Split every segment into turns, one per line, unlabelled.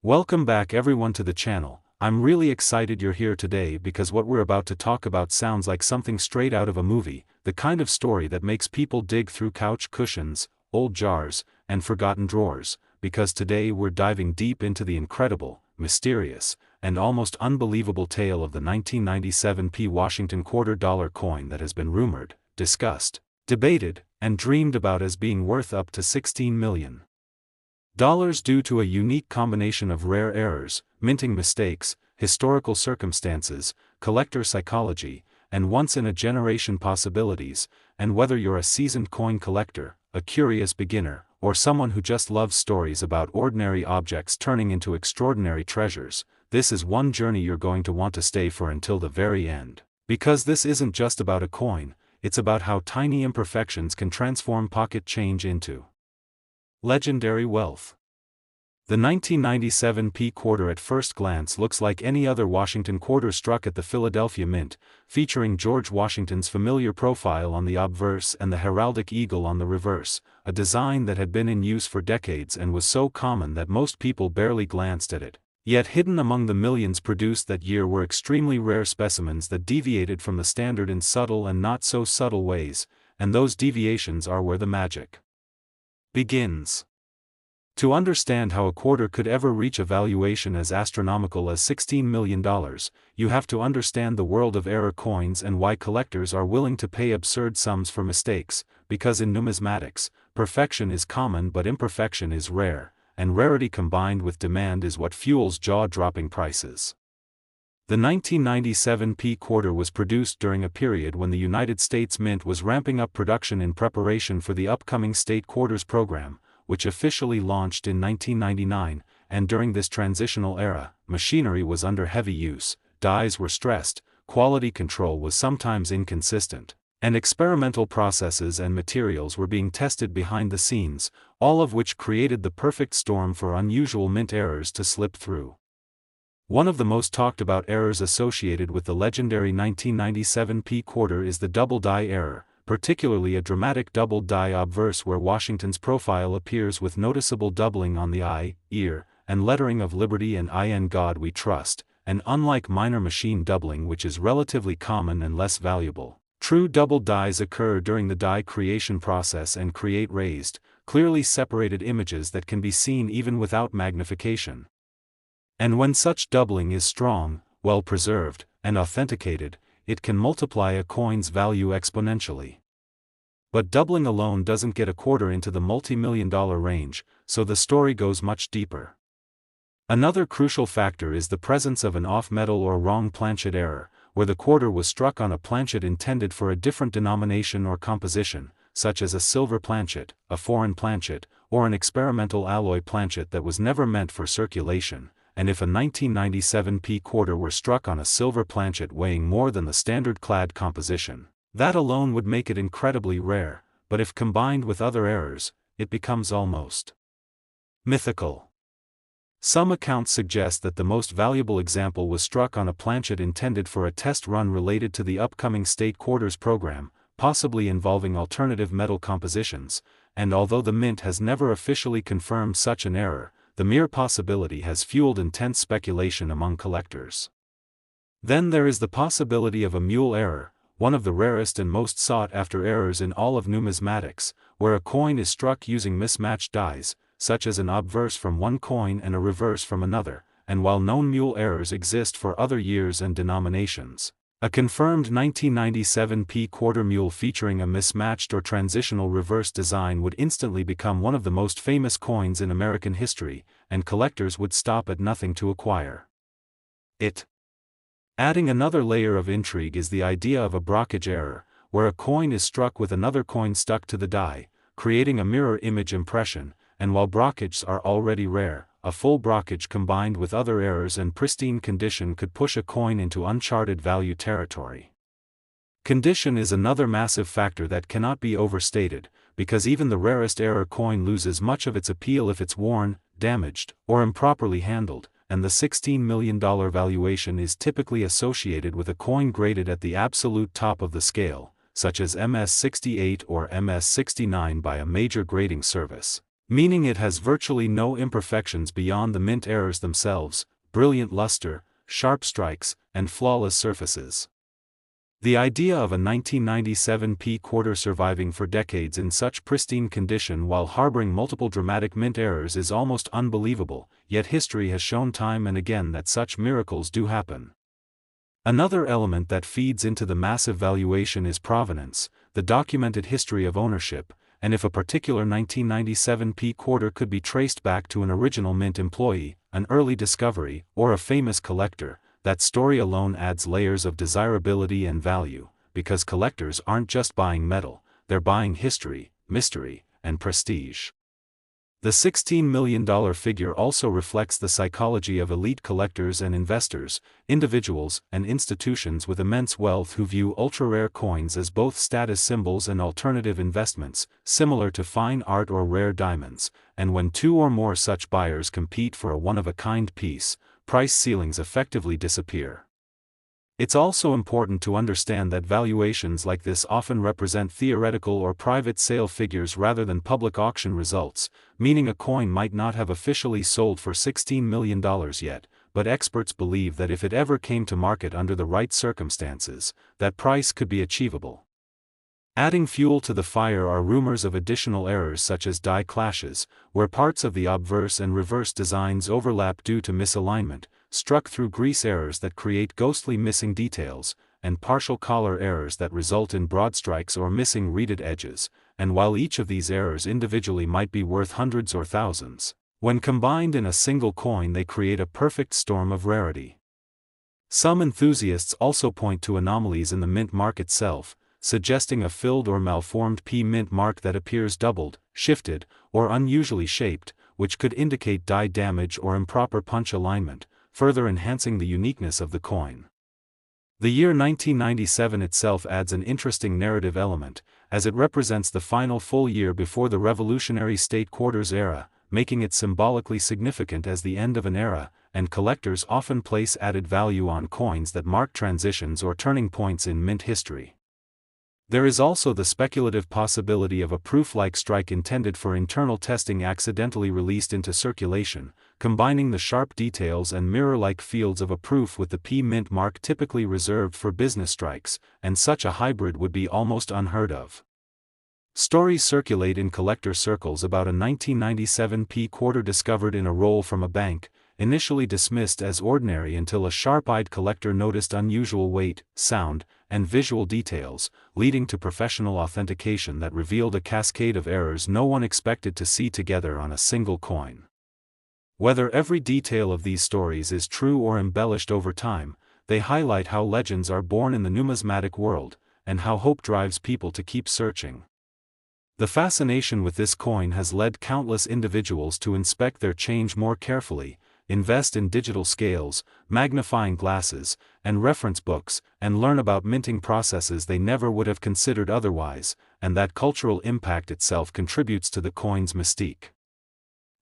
Welcome back everyone to the channel. I'm really excited you're here today because what we're about to talk about sounds like something straight out of a movie, the kind of story that makes people dig through couch cushions, old jars, and forgotten drawers, because today we're diving deep into the incredible, mysterious, and almost unbelievable tale of the 1997 Washington quarter dollar coin that has been rumored, discussed, debated, and dreamed about as being worth up to $16 million due to a unique combination of rare errors, minting mistakes, historical circumstances, collector psychology, and once-in-a-generation possibilities. And whether you're a seasoned coin collector, a curious beginner, or someone who just loves stories about ordinary objects turning into extraordinary treasures, this is one journey you're going to want to stay for until the very end. Because this isn't just about a coin, it's about how tiny imperfections can transform pocket change into legendary wealth. The 1997 quarter at first glance looks like any other Washington quarter struck at the Philadelphia Mint, featuring George Washington's familiar profile on the obverse and the heraldic eagle on the reverse, a design that had been in use for decades and was so common that most people barely glanced at it. Yet hidden among the millions produced that year were extremely rare specimens that deviated from the standard in subtle and not so subtle ways, and those deviations are where the magic begins. To understand how a quarter could ever reach a valuation as astronomical as $16 million, you have to understand the world of error coins and why collectors are willing to pay absurd sums for mistakes, because in numismatics, perfection is common but imperfection is rare, and rarity combined with demand is what fuels jaw-dropping prices. The 1997 quarter was produced during a period when the United States Mint was ramping up production in preparation for the upcoming State Quarters program, which officially launched in 1999, and during this transitional era, machinery was under heavy use, dies were stressed, quality control was sometimes inconsistent, and experimental processes and materials were being tested behind the scenes, all of which created the perfect storm for unusual mint errors to slip through. One of the most talked about errors associated with the legendary 1997 quarter is the double die error, particularly a dramatic doubled die obverse where Washington's profile appears with noticeable doubling on the eye, ear, and lettering of Liberty and In God We Trust, and unlike minor machine doubling which is relatively common and less valuable, true doubled dies occur during the die creation process and create raised, clearly separated images that can be seen even without magnification. And when such doubling is strong, well preserved, and authenticated, it can multiply a coin's value exponentially. But doubling alone doesn't get a quarter into the multi-million-dollar range, so the story goes much deeper. Another crucial factor is the presence of an off-metal or wrong planchet error, where the quarter was struck on a planchet intended for a different denomination or composition, such as a silver planchet, a foreign planchet, or an experimental alloy planchet that was never meant for circulation. And if a 1997 quarter were struck on a silver planchet weighing more than the standard clad composition, that alone would make it incredibly rare, but if combined with other errors, it becomes almost mythical. Some accounts suggest that the most valuable example was struck on a planchet intended for a test run related to the upcoming State Quarters program, possibly involving alternative metal compositions, and although the Mint has never officially confirmed such an error, the mere possibility has fueled intense speculation among collectors. Then there is the possibility of a mule error, one of the rarest and most sought-after errors in all of numismatics, where a coin is struck using mismatched dies, such as an obverse from one coin and a reverse from another, and while known mule errors exist for other years and denominations, a confirmed 1997 quarter mule featuring a mismatched or transitional reverse design would instantly become one of the most famous coins in American history, and collectors would stop at nothing to acquire it. Adding another layer of intrigue is the idea of a brockage error, where a coin is struck with another coin stuck to the die, creating a mirror image impression, and while brockages are already rare, a full brockage combined with other errors and pristine condition could push a coin into uncharted value territory. Condition is another massive factor that cannot be overstated, because even the rarest error coin loses much of its appeal if it's worn, damaged, or improperly handled, and the $16 million valuation is typically associated with a coin graded at the absolute top of the scale, such as MS-68 or MS-69 by a major grading service. meaning it has virtually no imperfections beyond the mint errors themselves: brilliant luster, sharp strikes, and flawless surfaces. The idea of a 1997 P quarter surviving for decades in such pristine condition while harboring multiple dramatic mint errors is almost unbelievable, yet history has shown time and again that such miracles do happen. Another element that feeds into the massive valuation is provenance, the documented history of ownership, and if a particular 1997 P quarter could be traced back to an original mint employee, an early discovery, or a famous collector, that story alone adds layers of desirability and value, because collectors aren't just buying metal, they're buying history, mystery, and prestige. The $16 million figure also reflects the psychology of elite collectors and investors, individuals and institutions with immense wealth who view ultra-rare coins as both status symbols and alternative investments, similar to fine art or rare diamonds, and when two or more such buyers compete for a one-of-a-kind piece, price ceilings effectively disappear. It's also important to understand that valuations like this often represent theoretical or private sale figures rather than public auction results, meaning a coin might not have officially sold for $16 million yet, but experts believe that if it ever came to market under the right circumstances, that price could be achievable. Adding fuel to the fire are rumors of additional errors such as die clashes, where parts of the obverse and reverse designs overlap due to misalignment, struck through grease errors that create ghostly missing details, and partial collar errors that result in broad strikes or missing reeded edges, and while each of these errors individually might be worth hundreds or thousands, when combined in a single coin they create a perfect storm of rarity. Some enthusiasts also point to anomalies in the mint mark itself, suggesting a filled or malformed P mint mark that appears doubled, shifted, or unusually shaped, which could indicate die damage or improper punch alignment, further enhancing the uniqueness of the coin. The year 1997 itself adds an interesting narrative element, as it represents the final full year before the revolutionary state quarters era, making it symbolically significant as the end of an era, and collectors often place added value on coins that mark transitions or turning points in mint history. There is also the speculative possibility of a proof-like strike intended for internal testing accidentally released into circulation, combining the sharp details and mirror-like fields of a proof with the P mint mark typically reserved for business strikes, and such a hybrid would be almost unheard of. Stories circulate in collector circles about a 1997 P quarter discovered in a roll from a bank, initially dismissed as ordinary until a sharp-eyed collector noticed unusual weight, sound, and visual details, leading to professional authentication that revealed a cascade of errors no one expected to see together on a single coin. Whether every detail of these stories is true or embellished over time, they highlight how legends are born in the numismatic world, and how hope drives people to keep searching. The fascination with this coin has led countless individuals to inspect their change more carefully, invest in digital scales, magnifying glasses, and reference books, and learn about minting processes they never would have considered otherwise, and that cultural impact itself contributes to the coin's mystique.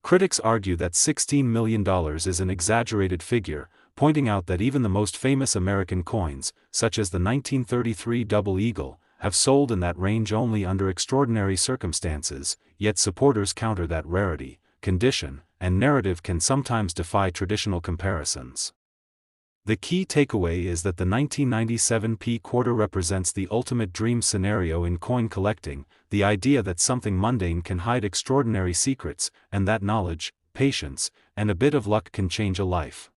Critics argue that $16 million is an exaggerated figure, pointing out that even the most famous American coins, such as the 1933 Double Eagle, have sold in that range only under extraordinary circumstances, yet supporters counter that rarity, condition, and narrative can sometimes defy traditional comparisons. The key takeaway is that the 1997 P quarter represents the ultimate dream scenario in coin collecting, the idea that something mundane can hide extraordinary secrets, and that knowledge, patience, and a bit of luck can change a life.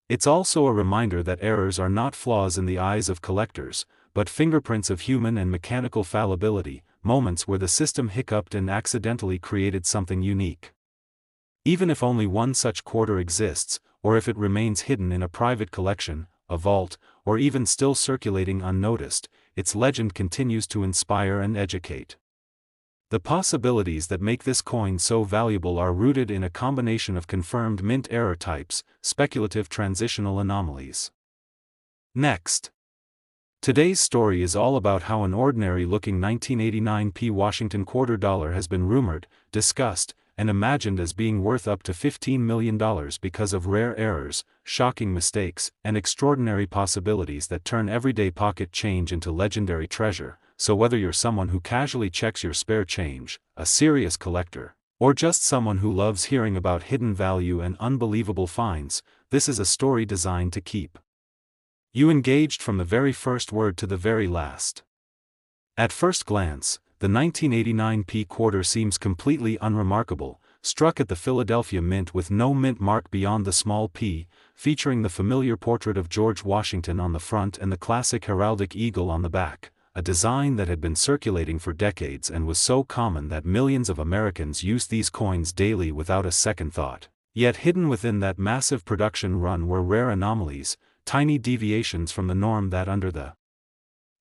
It's also a reminder that errors are not flaws in the eyes of collectors, but fingerprints of human and mechanical fallibility, moments where the system hiccuped and accidentally created something unique. Even if only one such quarter exists, or if it remains hidden in a private collection, a vault, or even still circulating unnoticed, its legend continues to inspire and educate. The possibilities that make this coin so valuable are rooted in a combination of confirmed mint error types, speculative transitional anomalies. Next. Today's story is all about how an ordinary-looking 1989 P Washington quarter dollar has been rumored, discussed, and imagined as being worth up to $15 million because of rare errors, shocking mistakes, and extraordinary possibilities that turn everyday pocket change into legendary treasure. So whether you're someone who casually checks your spare change, a serious collector, Or just someone who loves hearing about hidden value and unbelievable finds, this is a story designed to keep you engaged from the very first word to the very last. At first glance, the 1989 P quarter seems completely unremarkable, struck at the Philadelphia Mint with no mint mark beyond the small p, featuring the familiar portrait of George Washington on the front and the classic heraldic eagle on the back, a design that had been circulating for decades and was so common that millions of Americans used these coins daily without a second thought. Yet hidden within that massive production run were rare anomalies, tiny deviations from the norm that under the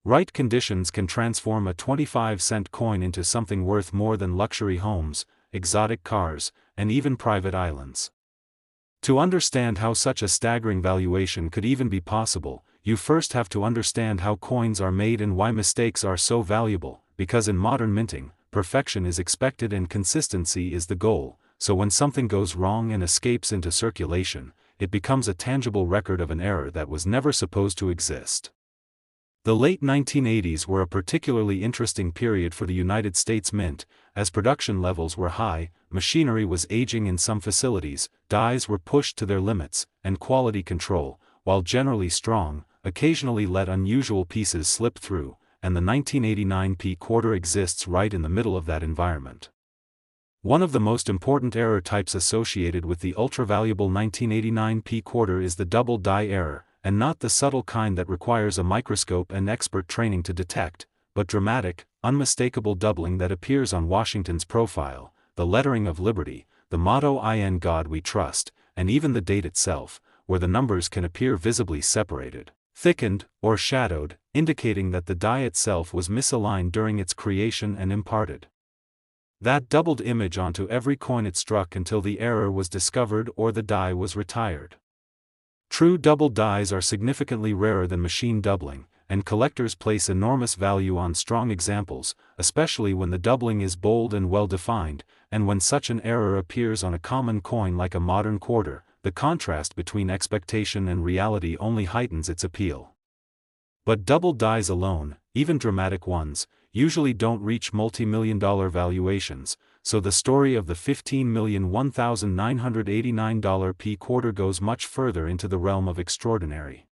right conditions can transform a 25-cent coin into something worth more than luxury homes, exotic cars, and even private islands. To understand how such a staggering valuation could even be possible, you first have to understand how coins are made and why mistakes are so valuable, because in modern minting, perfection is expected and consistency is the goal, so when something goes wrong and escapes into circulation, it becomes a tangible record of an error that was never supposed to exist. The late 1980s were a particularly interesting period for the United States Mint, as production levels were high, machinery was aging in some facilities, dies were pushed to their limits, and quality control, while generally strong, occasionally let unusual pieces slip through, and the 1989 P quarter exists right in the middle of that environment. One of the most important error types associated with the ultra-valuable 1989 P quarter is the double die error, and not the subtle kind that requires a microscope and expert training to detect, but dramatic, unmistakable doubling that appears on Washington's profile, the lettering of liberty, the motto "In God We Trust," and even the date itself, where the numbers can appear visibly separated, thickened, or shadowed, indicating that the die itself was misaligned during its creation and imparted that doubled image onto every coin it struck until the error was discovered or the die was retired. True double dies are significantly rarer than machine doubling, and collectors place enormous value on strong examples, especially when the doubling is bold and well-defined, and when such an error appears on a common coin like a modern quarter, the contrast between expectation and reality only heightens its appeal. But double dies alone, even dramatic ones, usually don't reach multi-million-dollar valuations, so the story of the $15,001,989 P quarter goes much further into the realm of extraordinary.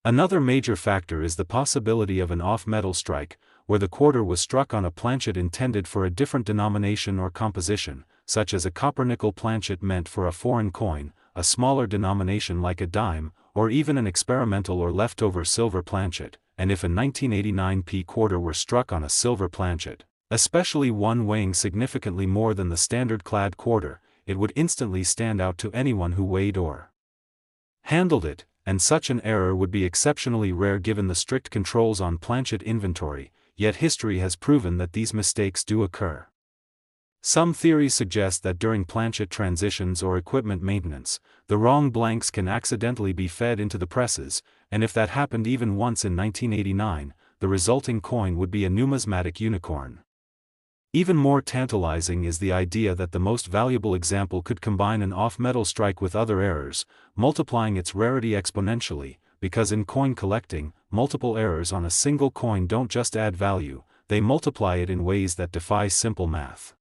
Another major factor is the possibility of an off-metal strike, where the quarter was struck on a planchet intended for a different denomination or composition, such as a copper-nickel planchet meant for a foreign coin, a smaller denomination like a dime, or even an experimental or leftover silver planchet, and if a 1989 P quarter were struck on a silver planchet, especially one weighing significantly more than the standard clad quarter, it would instantly stand out to anyone who weighed or handled it, and such an error would be exceptionally rare given the strict controls on planchet inventory, yet history has proven that these mistakes do occur. Some theories suggest that during planchet transitions or equipment maintenance, the wrong blanks can accidentally be fed into the presses, and if that happened even once in 1989, the resulting coin would be a numismatic unicorn. Even more tantalizing is the idea that the most valuable example could combine an off-metal strike with other errors, multiplying its rarity exponentially, because in coin collecting, multiple errors on a single coin don't just add value, they multiply it in ways that defy simple math.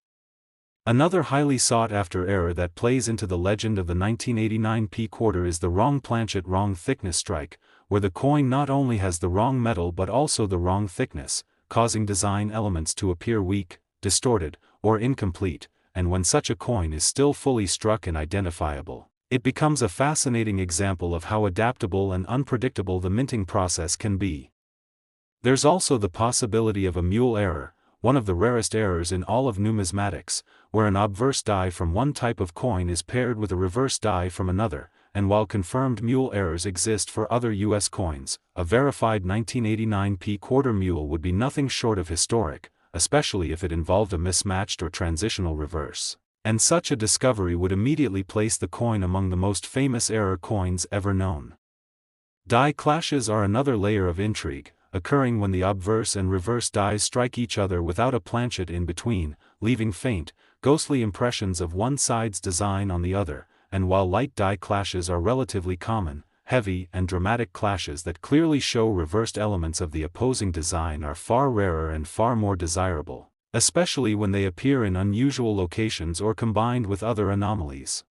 Another highly sought-after error that plays into the legend of the 1989 P quarter is the wrong planchet wrong thickness strike, where the coin not only has the wrong metal but also the wrong thickness, causing design elements to appear weak, distorted, or incomplete, and when such a coin is still fully struck and identifiable, it becomes a fascinating example of how adaptable and unpredictable the minting process can be. There's also the possibility of a mule error, one of the rarest errors in all of numismatics, where an obverse die from one type of coin is paired with a reverse die from another, and while confirmed mule errors exist for other U.S. coins, a verified 1989 P quarter mule would be nothing short of historic, especially if it involved a mismatched or transitional reverse. And such a discovery would immediately place the coin among the most famous error coins ever known. Die clashes are another layer of intrigue, occurring when the obverse and reverse dies strike each other without a planchet in between, leaving faint, ghostly impressions of one side's design on the other, and while light die clashes are relatively common, heavy and dramatic clashes that clearly show reversed elements of the opposing design are far rarer and far more desirable. especially when they appear in unusual locations or combined with other anomalies.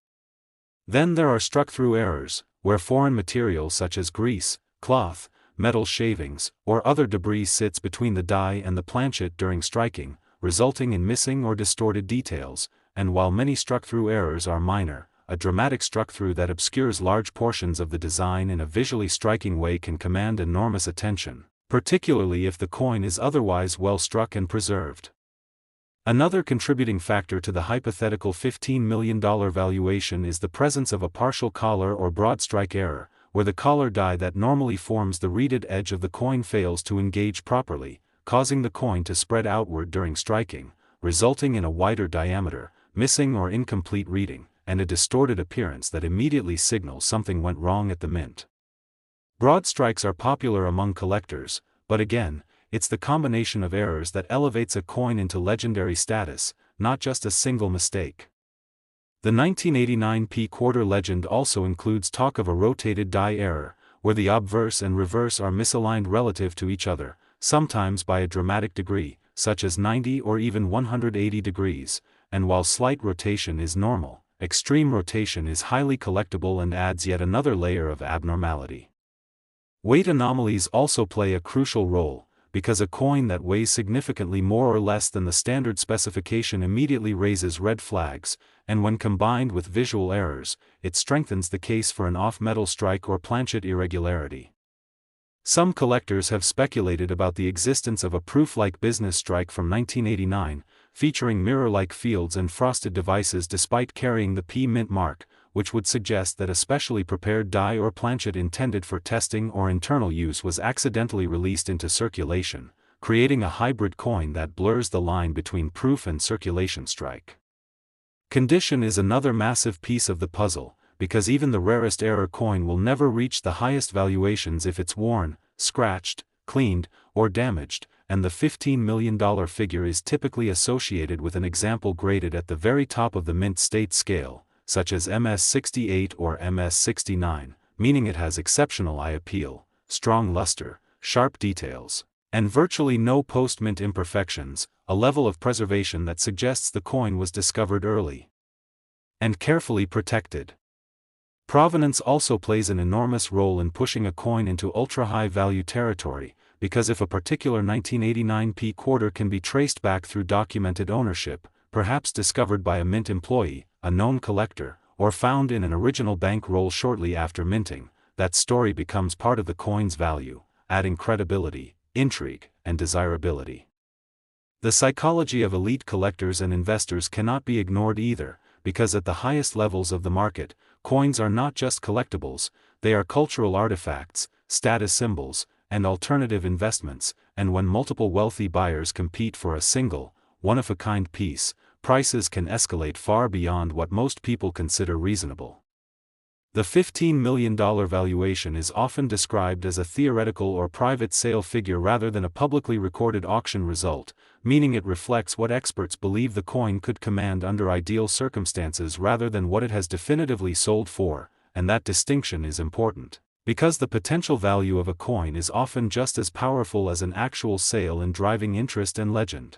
Then there are struck-through errors, where foreign material such as grease, cloth, metal shavings, or other debris sits between the die and the planchet during striking, resulting in missing or distorted details, and while many struck-through errors are minor, a dramatic struck-through that obscures large portions of the design in a visually striking way can command enormous attention, particularly if the coin is otherwise well struck and preserved. Another contributing factor to the hypothetical $15 million valuation is the presence of a partial collar or broad strike error, where the collar die that normally forms the reeded edge of the coin fails to engage properly, causing the coin to spread outward during striking, resulting in a wider diameter, missing or incomplete reading, and a distorted appearance that immediately signals something went wrong at the mint. Broad strikes are popular among collectors, but again, it's the combination of errors that elevates a coin into legendary status, not just a single mistake. The 1989 P quarter legend also includes talk of a rotated die error, where the obverse and reverse are misaligned relative to each other, sometimes by a dramatic degree, such as 90 or even 180 degrees, and while slight rotation is normal, extreme rotation is highly collectible and adds yet another layer of abnormality. Weight anomalies also play a crucial role, because a coin that weighs significantly more or less than the standard specification immediately raises red flags, and when combined with visual errors, it strengthens the case for an off-metal strike or planchet irregularity. Some collectors have speculated about the existence of a proof-like business strike from 1989, featuring mirror-like fields and frosted devices despite carrying the P mint mark, which would suggest that a specially prepared die or planchet intended for testing or internal use was accidentally released into circulation, creating a hybrid coin that blurs the line between proof and circulation strike. Condition is another massive piece of the puzzle, because even the rarest error coin will never reach the highest valuations if it's worn, scratched, cleaned, or damaged, and the $15 million figure is typically associated with an example graded at the very top of the mint state scale, such as MS-68 or MS-69, meaning it has exceptional eye appeal, strong luster, sharp details, and virtually no post-mint imperfections, a level of preservation that suggests the coin was discovered early and carefully protected. Provenance also plays an enormous role in pushing a coin into ultra-high value territory, because if a particular 1989 P quarter can be traced back through documented ownership, perhaps discovered by a mint employee, a known collector, or found in an original bank roll shortly after minting, that story becomes part of the coin's value, adding credibility, intrigue, and desirability. The psychology of elite collectors and investors cannot be ignored either, because at the highest levels of the market, coins are not just collectibles, they are cultural artifacts, status symbols, and alternative investments, and when multiple wealthy buyers compete for a single, one-of-a-kind piece, prices can escalate far beyond what most people consider reasonable. The $15 million valuation is often described as a theoretical or private sale figure rather than a publicly recorded auction result, meaning it reflects what experts believe the coin could command under ideal circumstances rather than what it has definitively sold for, and that distinction is important, because the potential value of a coin is often just as powerful as an actual sale in driving interest and legend.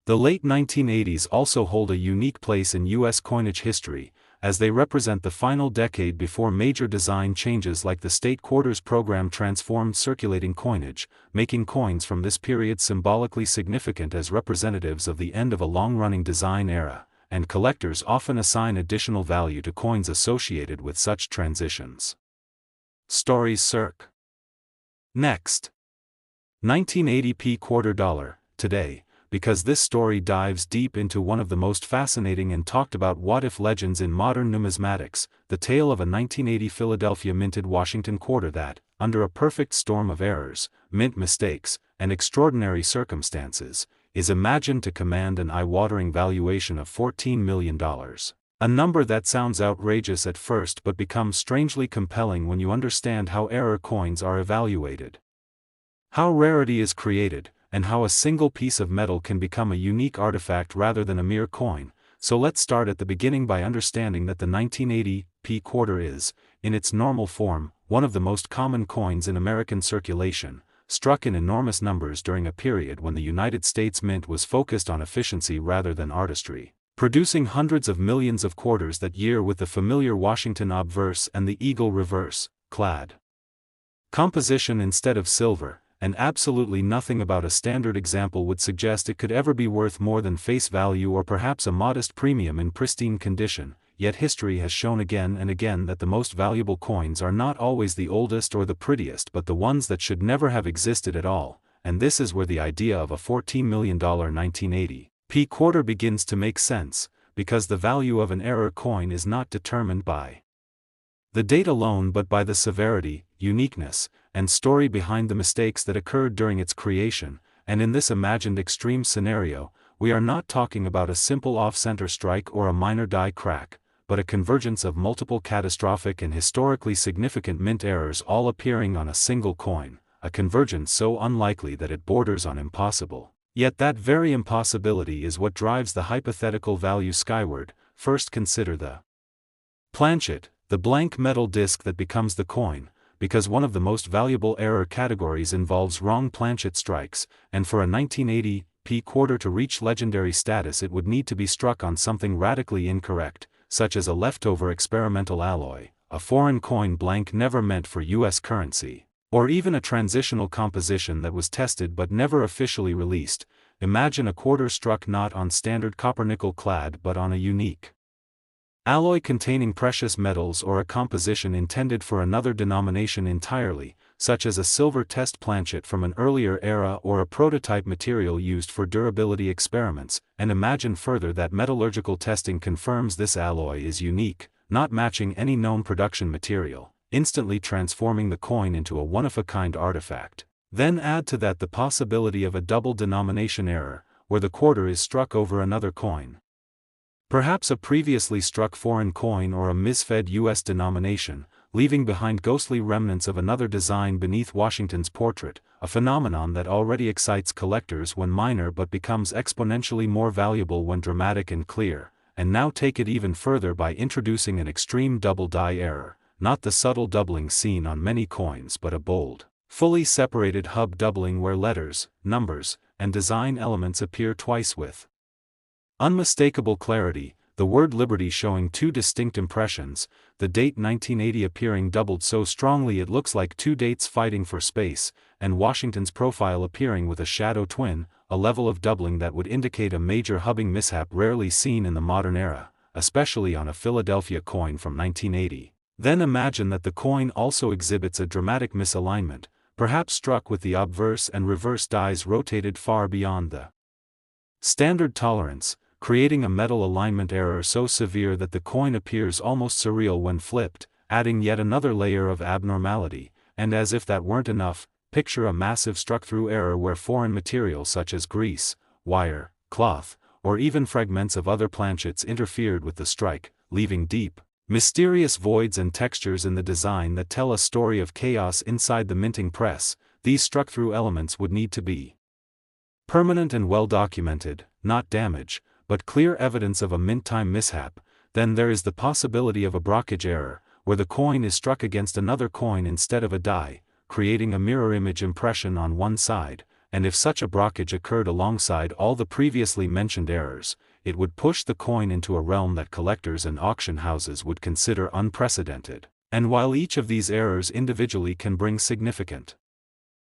The late 1980s also hold a unique place in U.S. coinage history, as they represent the final decade before major design changes like the State Quarters program transformed circulating coinage, making coins from this period symbolically significant as representatives of the end of a long-running design era, and collectors often assign additional value to coins associated with such transitions. Stories circ. Next. 1980 P quarter dollar, today, because this story dives deep into one of the most fascinating and talked about what-if legends in modern numismatics, the tale of a 1980 Philadelphia minted Washington quarter that, under a perfect storm of errors, mint mistakes, and extraordinary circumstances, is imagined to command an eye-watering valuation of $14 million. A number that sounds outrageous at first but becomes strangely compelling when you understand how error coins are evaluated. How rarity is created, and how a single piece of metal can become a unique artifact rather than a mere coin. So let's start at the beginning by understanding that the 1980 P quarter is, in its normal form, one of the most common coins in American circulation, struck in enormous numbers during a period when the United States Mint was focused on efficiency rather than artistry, producing hundreds of millions of quarters that year with the familiar Washington obverse and the eagle reverse, clad composition instead of silver, and absolutely nothing about a standard example would suggest it could ever be worth more than face value or perhaps a modest premium in pristine condition. Yet history has shown again and again that the most valuable coins are not always the oldest or the prettiest but the ones that should never have existed at all, and this is where the idea of a $14 million 1980 P quarter begins to make sense, because the value of an error coin is not determined by the date alone but by the severity, uniqueness, and story behind the mistakes that occurred during its creation, and in this imagined extreme scenario, we are not talking about a simple off-center strike or a minor die crack, but a convergence of multiple catastrophic and historically significant mint errors all appearing on a single coin, a convergence so unlikely that it borders on impossible. Yet that very impossibility is what drives the hypothetical value skyward. First consider the planchet, the blank metal disc that becomes the coin, because one of the most valuable error categories involves wrong planchet strikes, and for a 1980 P quarter to reach legendary status it would need to be struck on something radically incorrect, such as a leftover experimental alloy, a foreign coin blank never meant for US currency, or even a transitional composition that was tested but never officially released. Imagine a quarter struck not on standard copper-nickel clad but on a unique alloy containing precious metals or a composition intended for another denomination entirely, such as a silver test planchet from an earlier era or a prototype material used for durability experiments, and imagine further that metallurgical testing confirms this alloy is unique, not matching any known production material, instantly transforming the coin into a one-of-a-kind artifact. Then add to that the possibility of a double denomination error, where the quarter is struck over another coin, perhaps a previously struck foreign coin or a misfed US denomination, leaving behind ghostly remnants of another design beneath Washington's portrait, a phenomenon that already excites collectors when minor but becomes exponentially more valuable when dramatic and clear. And now take it even further by introducing an extreme double die error, not the subtle doubling seen on many coins but a bold, fully separated hub doubling where letters, numbers, and design elements appear twice with unmistakable clarity, the word liberty showing two distinct impressions, the date 1980 appearing doubled so strongly it looks like two dates fighting for space, and Washington's profile appearing with a shadow twin, a level of doubling that would indicate a major hubbing mishap rarely seen in the modern era, especially on a Philadelphia coin from 1980. Then imagine that the coin also exhibits a dramatic misalignment, perhaps struck with the obverse and reverse dies rotated far beyond the standard tolerance, creating a metal alignment error so severe that the coin appears almost surreal when flipped, adding yet another layer of abnormality. And as if that weren't enough, picture a massive struck-through error where foreign material such as grease, wire, cloth, or even fragments of other planchets interfered with the strike, leaving deep, mysterious voids and textures in the design that tell a story of chaos inside the minting press. These struck-through elements would need to be permanent and well documented, not damage, but clear evidence of a mint-time mishap. Then there is the possibility of a brockage error, where the coin is struck against another coin instead of a die, creating a mirror image impression on one side, and if such a brockage occurred alongside all the previously mentioned errors, it would push the coin into a realm that collectors and auction houses would consider unprecedented. And while each of these errors individually can bring significant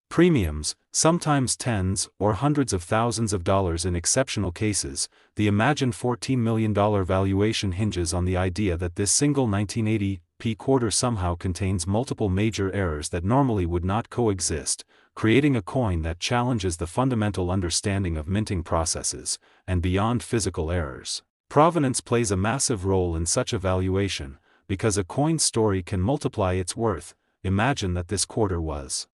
premiums, sometimes tens or hundreds of thousands of dollars in exceptional cases, the imagined $14 million valuation hinges on the idea that this single 1980 P quarter somehow contains multiple major errors that normally would not coexist, creating a coin that challenges the fundamental understanding of minting processes, and beyond physical errors. Provenance plays a massive role in such a valuation, because a coin's story can multiply its worth. Imagine that this quarter was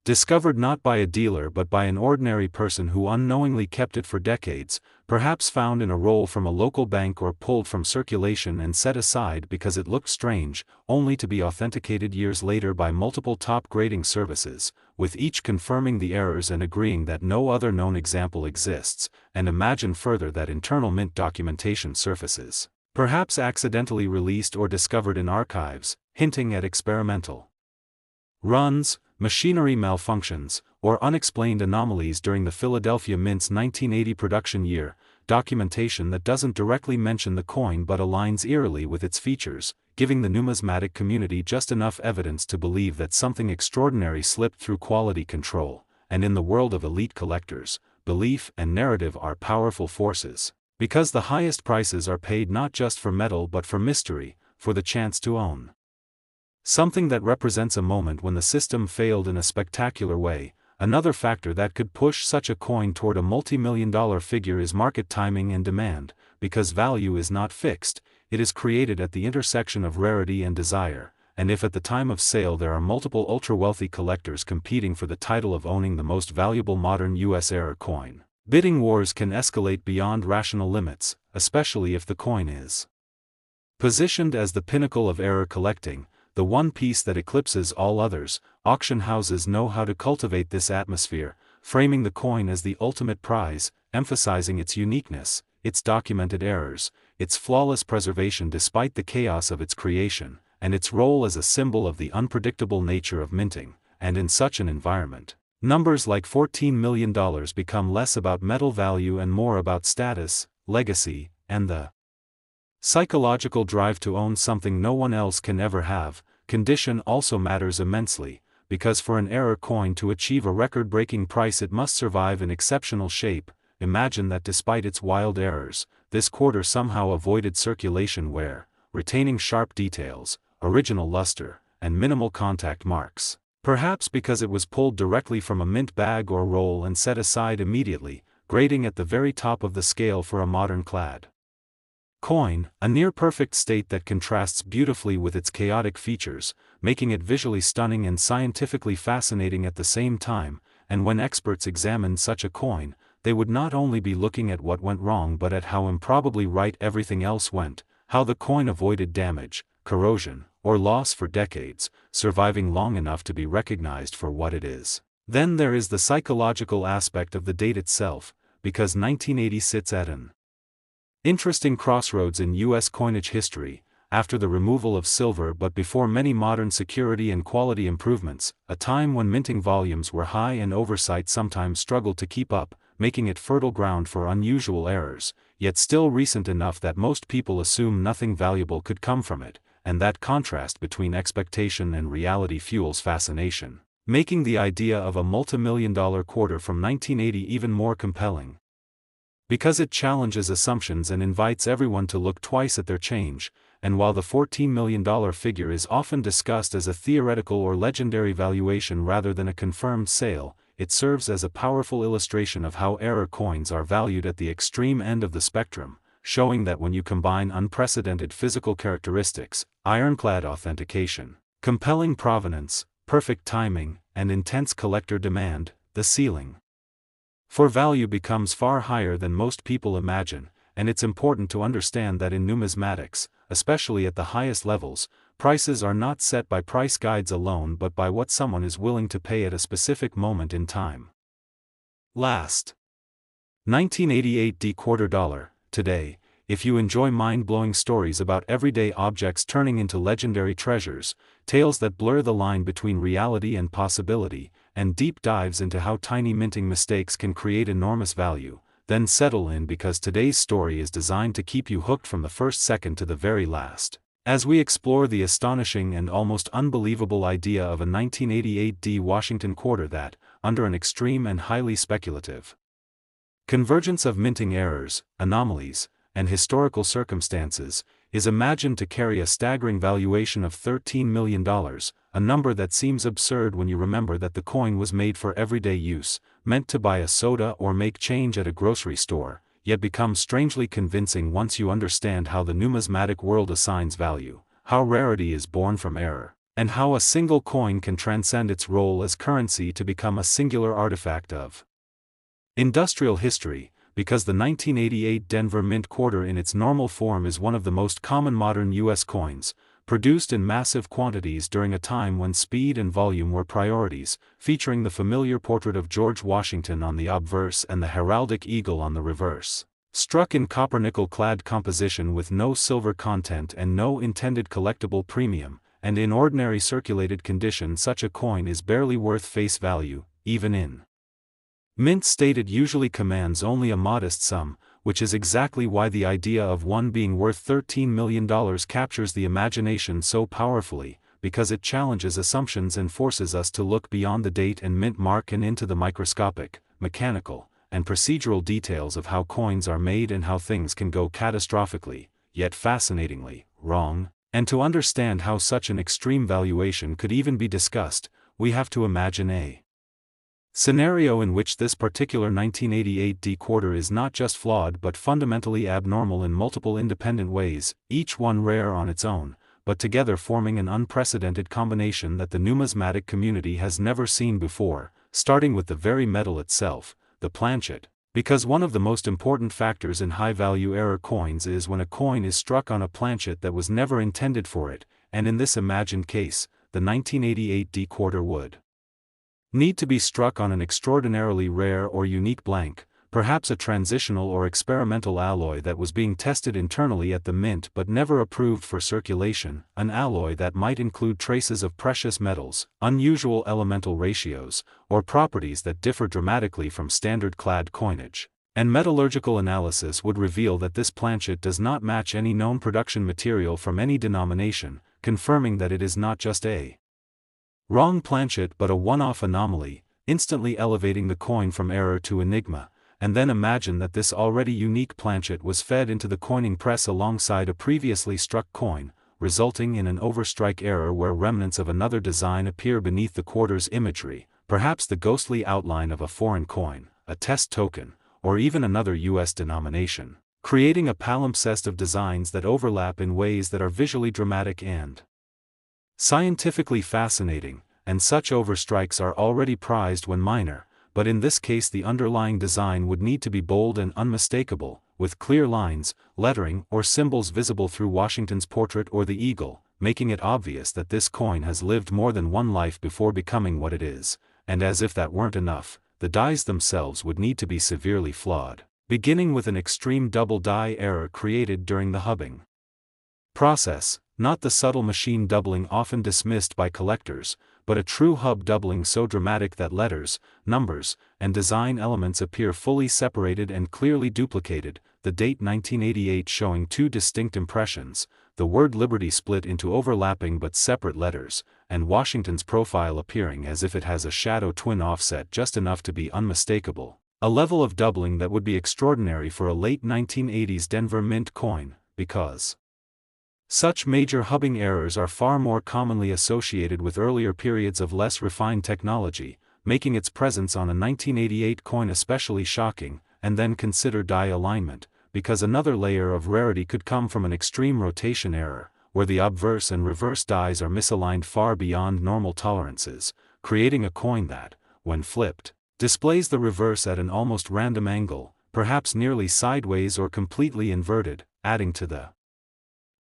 discovered not by a dealer but by an ordinary person who unknowingly kept it for decades, perhaps found in a roll from a local bank or pulled from circulation and set aside because it looked strange, only to be authenticated years later by multiple top grading services, with each confirming the errors and agreeing that no other known example exists. And imagine further that internal mint documentation surfaces, perhaps accidentally released or discovered in archives, hinting at experimental runs, machinery malfunctions, or unexplained anomalies during the Philadelphia Mint's 1980 production year, documentation that doesn't directly mention the coin but aligns eerily with its features, giving the numismatic community just enough evidence to believe that something extraordinary slipped through quality control. And in the world of elite collectors, belief and narrative are powerful forces, because the highest prices are paid not just for metal but for mystery, for the chance to own something that represents a moment when the system failed in a spectacular way. Another factor that could push such a coin toward a multi-million-dollar figure is market timing and demand, because value is not fixed, it is created at the intersection of rarity and desire, and if at the time of sale there are multiple ultra-wealthy collectors competing for the title of owning the most valuable modern U.S. era coin, bidding wars can escalate beyond rational limits, especially if the coin is positioned as the pinnacle of era collecting, the one piece that eclipses all others. Auction houses know how to cultivate this atmosphere, framing the coin as the ultimate prize, emphasizing its uniqueness, its documented errors, its flawless preservation despite the chaos of its creation, and its role as a symbol of the unpredictable nature of minting. And in such an environment, numbers like $14 million become less about metal value and more about status, legacy, and the psychological drive to own something no one else can ever have. Condition also matters immensely, because for an era coin to achieve a record-breaking price it must survive in exceptional shape. Imagine that despite its wild errors, this quarter somehow avoided circulation wear, retaining sharp details, original luster, and minimal contact marks. Perhaps because it was pulled directly from a mint bag or roll and set aside immediately, grading at the very top of the scale for a modern clad coin, a near-perfect state that contrasts beautifully with its chaotic features, making it visually stunning and scientifically fascinating at the same time. And when experts examined such a coin, they would not only be looking at what went wrong but at how improbably right everything else went, how the coin avoided damage, corrosion, or loss for decades, surviving long enough to be recognized for what it is. Then there is the psychological aspect of the date itself, because 1980 sits at an interesting crossroads in U.S. coinage history, after the removal of silver but before many modern security and quality improvements, a time when minting volumes were high and oversight sometimes struggled to keep up, making it fertile ground for unusual errors, yet still recent enough that most people assume nothing valuable could come from it, and that contrast between expectation and reality fuels fascination, making the idea of a multi-million-dollar quarter from 1980 even more compelling. Because it challenges assumptions and invites everyone to look twice at their change, and while the $14 million figure is often discussed as a theoretical or legendary valuation rather than a confirmed sale, it serves as a powerful illustration of how era coins are valued at the extreme end of the spectrum, showing that when you combine unprecedented physical characteristics, ironclad authentication, compelling provenance, perfect timing, and intense collector demand, the ceiling for value becomes far higher than most people imagine. And it's important to understand that in numismatics, especially at the highest levels, prices are not set by price guides alone but by what someone is willing to pay at a specific moment in time. Last 1988 D quarter dollar. Today, if you enjoy mind-blowing stories about everyday objects turning into legendary treasures, tales that blur the line between reality and possibility, and deep dives into how tiny minting mistakes can create enormous value, then settle in, because today's story is designed to keep you hooked from the first second to the very last, as we explore the astonishing and almost unbelievable idea of a 1988 D Washington quarter that, under an extreme and highly speculative convergence of minting errors, anomalies, and historical circumstances, is imagined to carry a staggering valuation of $13 million, a number that seems absurd when you remember that the coin was made for everyday use, meant to buy a soda or make change at a grocery store, yet becomes strangely convincing once you understand how the numismatic world assigns value, how rarity is born from error, and how a single coin can transcend its role as currency to become a singular artifact of industrial history. Because the 1988 Denver Mint quarter in its normal form is one of the most common modern U.S. coins, produced in massive quantities during a time when speed and volume were priorities, featuring the familiar portrait of George Washington on the obverse and the heraldic eagle on the reverse, struck in copper-nickel clad composition with no silver content and no intended collectible premium, and in ordinary circulated condition such a coin is barely worth face value, even in mint state it usually commands only a modest sum, which is exactly why the idea of one being worth $13 million captures the imagination so powerfully, because it challenges assumptions and forces us to look beyond the date and mint mark and into the microscopic, mechanical, and procedural details of how coins are made and how things can go catastrophically, yet fascinatingly, wrong. And to understand how such an extreme valuation could even be discussed, we have to imagine a scenario in which this particular 1988 D quarter is not just flawed but fundamentally abnormal in multiple independent ways, each one rare on its own, but together forming an unprecedented combination that the numismatic community has never seen before, starting with the very metal itself, the planchet, because one of the most important factors in high-value error coins is when a coin is struck on a planchet that was never intended for it, and in this imagined case, the 1988 D quarter would need to be struck on an extraordinarily rare or unique blank, perhaps a transitional or experimental alloy that was being tested internally at the mint but never approved for circulation, an alloy that might include traces of precious metals, unusual elemental ratios, or properties that differ dramatically from standard clad coinage. And metallurgical analysis would reveal that this planchet does not match any known production material from any denomination, confirming that it is not just a wrong planchet but a one-off anomaly, instantly elevating the coin from error to enigma. And then imagine that this already unique planchet was fed into the coining press alongside a previously struck coin, resulting in an overstrike error where remnants of another design appear beneath the quarter's imagery, perhaps the ghostly outline of a foreign coin, a test token, or even another US denomination, creating a palimpsest of designs that overlap in ways that are visually dramatic and scientifically fascinating, and such overstrikes are already prized when minor, but in this case the underlying design would need to be bold and unmistakable, with clear lines, lettering, or symbols visible through Washington's portrait or the eagle, making it obvious that this coin has lived more than one life before becoming what it is, and as if that weren't enough, the dies themselves would need to be severely flawed, beginning with an extreme double die error created during the hubbing process, not the subtle machine doubling often dismissed by collectors, but a true hub doubling so dramatic that letters, numbers, and design elements appear fully separated and clearly duplicated, the date 1988 showing two distinct impressions, the word Liberty split into overlapping but separate letters, and Washington's profile appearing as if it has a shadow twin offset just enough to be unmistakable, a level of doubling that would be extraordinary for a late 1980s Denver Mint coin, because such major hubbing errors are far more commonly associated with earlier periods of less refined technology, making its presence on a 1988 coin especially shocking, and then consider die alignment, because another layer of rarity could come from an extreme rotation error, where the obverse and reverse dies are misaligned far beyond normal tolerances, creating a coin that, when flipped, displays the reverse at an almost random angle, perhaps nearly sideways or completely inverted, adding to the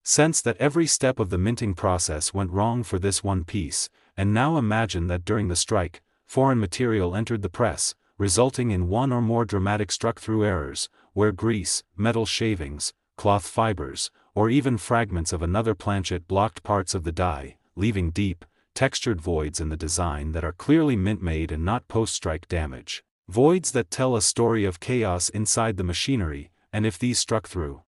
sense that every step of the minting process went wrong for this one piece. And now imagine that during the strike, foreign material entered the press, resulting in one or more dramatic struck-through errors, where grease, metal shavings, cloth fibers, or even fragments of another planchet blocked parts of the die, leaving deep, textured voids in the design that are clearly mint-made and not post-strike damage. Voids that tell a story of chaos inside the machinery, and if these struck-through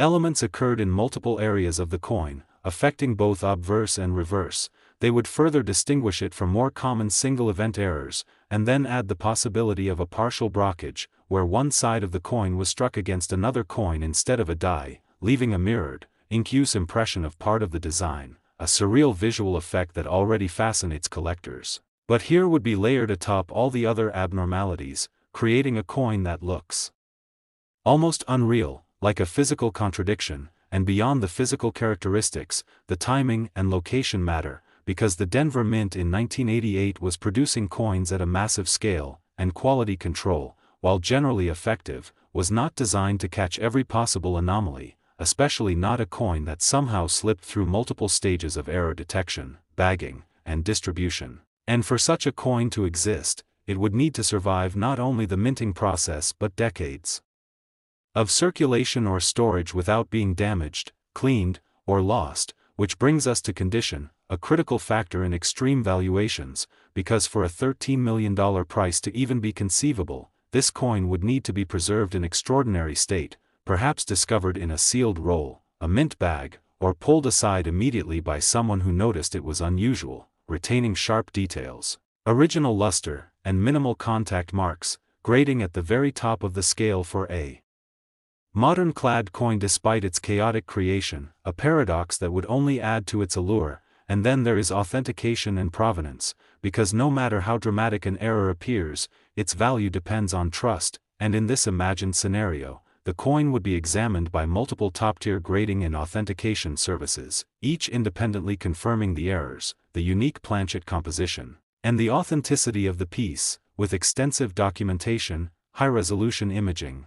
elements occurred in multiple areas of the coin, affecting both obverse and reverse, they would further distinguish it from more common single-event errors, and then add the possibility of a partial blockage, where one side of the coin was struck against another coin instead of a die, leaving a mirrored, incuse impression of part of the design, a surreal visual effect that already fascinates collectors. But here would be layered atop all the other abnormalities, creating a coin that looks almost unreal, like a physical contradiction, and beyond the physical characteristics, the timing and location matter, because the Denver Mint in 1988 was producing coins at a massive scale, and quality control, while generally effective, was not designed to catch every possible anomaly, especially not a coin that somehow slipped through multiple stages of error detection, bagging, and distribution. And for such a coin to exist, it would need to survive not only the minting process but decades of circulation or storage without being damaged, cleaned, or lost, which brings us to condition, a critical factor in extreme valuations, because for a $13 million price to even be conceivable, this coin would need to be preserved in extraordinary state, perhaps discovered in a sealed roll, a mint bag, or pulled aside immediately by someone who noticed it was unusual, retaining sharp details, original luster, and minimal contact marks, grading at the very top of the scale for a modern clad coin despite its chaotic creation, a paradox that would only add to its allure. And then there is authentication and provenance, because no matter how dramatic an error appears, its value depends on trust, and in this imagined scenario, the coin would be examined by multiple top-tier grading and authentication services, each independently confirming the errors, the unique planchet composition, and the authenticity of the piece, with extensive documentation, high-resolution imaging,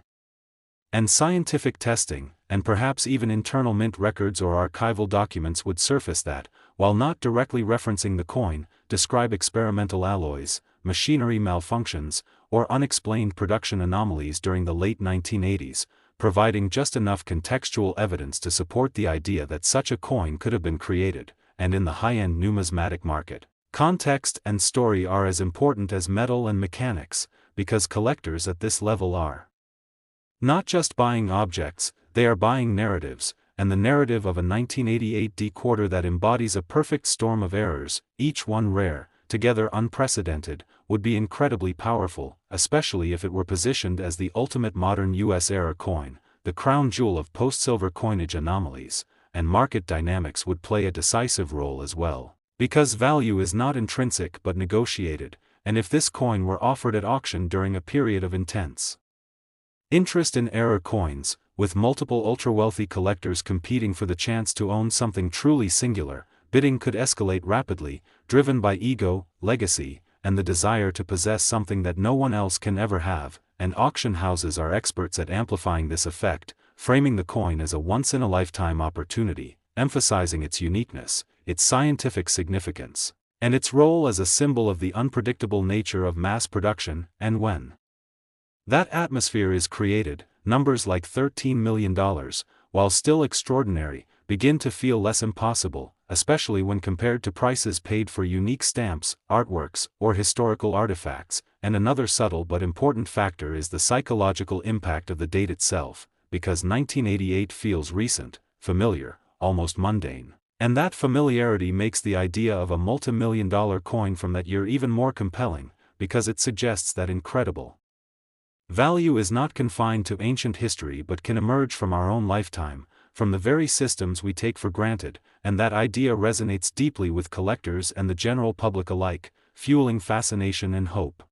and scientific testing, and perhaps even internal mint records or archival documents would surface that, while not directly referencing the coin, describe experimental alloys, machinery malfunctions, or unexplained production anomalies during the late 1980s, providing just enough contextual evidence to support the idea that such a coin could have been created, and in the high-end numismatic market. Context and story are as important as metal and mechanics, because collectors at this level are not just buying objects, they are buying narratives, and the narrative of a 1988 D quarter that embodies a perfect storm of errors, each one rare, together unprecedented, would be incredibly powerful, especially if it were positioned as the ultimate modern US-era coin, the crown jewel of post-silver coinage anomalies, and market dynamics would play a decisive role as well, because value is not intrinsic but negotiated, and if this coin were offered at auction during a period of intense interest in error coins, with multiple ultra-wealthy collectors competing for the chance to own something truly singular, bidding could escalate rapidly, driven by ego, legacy, and the desire to possess something that no one else can ever have, and auction houses are experts at amplifying this effect, framing the coin as a once-in-a-lifetime opportunity, emphasizing its uniqueness, its scientific significance, and its role as a symbol of the unpredictable nature of mass production. And when that atmosphere is created, numbers like $13 million, while still extraordinary, begin to feel less impossible, especially when compared to prices paid for unique stamps, artworks, or historical artifacts. And another subtle but important factor is the psychological impact of the date itself, because 1988 feels recent, familiar, almost mundane. And that familiarity makes the idea of a multi-million-dollar coin from that year even more compelling, because it suggests that incredible value is not confined to ancient history but can emerge from our own lifetime, from the very systems we take for granted, and that idea resonates deeply with collectors and the general public alike, fueling fascination and hope.